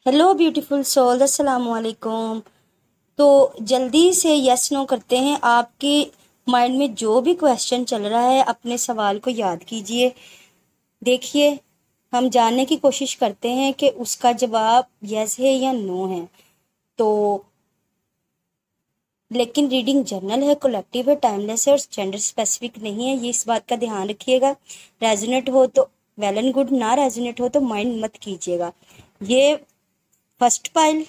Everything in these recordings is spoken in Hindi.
हेलो ब्यूटीफुल सोल, अस्सलाम वालेकुम। तो जल्दी से यस नो करते हैं। आपके माइंड में जो भी क्वेश्चन चल रहा है अपने सवाल को याद कीजिए। देखिए, हम जानने की कोशिश करते हैं कि उसका जवाब यस है या नो है। तो लेकिन रीडिंग जर्नल है, कलेक्टिव है, टाइमलेस है और जेंडर स्पेसिफिक नहीं है, ये इस बात का ध्यान रखिएगा। रेजोनेट हो तो वेल एंड गुड, ना रेजोनेट हो तो माइंड मत कीजिएगा। ये first pile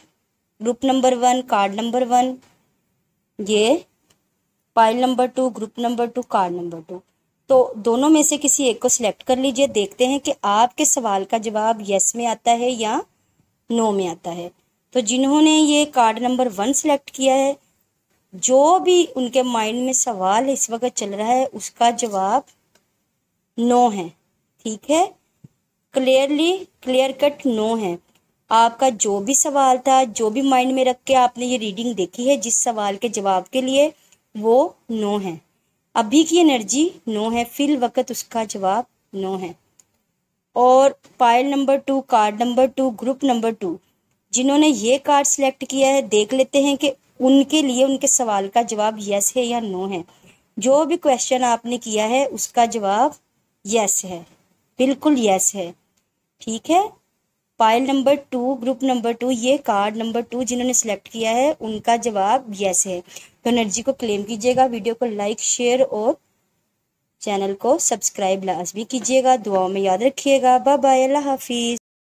group number 1 card number 1, ये pile number 2 group number 2 card number 2। तो दोनों में से किसी एक को सिलेक्ट कर लीजिए। देखते हैं कि आपके सवाल का जवाब यस में आता है या नो में आता है। तो जिन्होंने ये कार्ड नंबर 1 सिलेक्ट किया है, जो भी उनके माइंड में सवाल इस वक्त चल रहा है उसका जवाब नो है। ठीक है, क्लियरली क्लियर कट नो है। आपका जो भी सवाल था, जो भी माइंड में रख के आपने ये रीडिंग देखी है, जिस सवाल के जवाब के लिए, वो नो है। अभी की एनर्जी नो है, फिल वक्त उसका जवाब नो है। और pile number 2 card number 2 group number 2, जिन्होंने ये कार्ड सिलेक्ट किया है, देख लेते हैं कि उनके लिए उनके सवाल का जवाब यस है या नो है। जो भी क्वेश्चन आपने किया है उसका जवाब यस है, बिल्कुल यस है। ठीक है, पाइल नंबर 2 ग्रुप नंबर 2, ये कार्ड नंबर 2 जिन्होंने सेलेक्ट किया है उनका जवाब यस है। तो एनर्जी को क्लेम कीजिएगा, वीडियो को लाइक शेयर और चैनल को सब्सक्राइब लाजमी कीजिएगा। दुआओं में याद रखिएगा। बाय बाय, अल्लाह हाफिज़।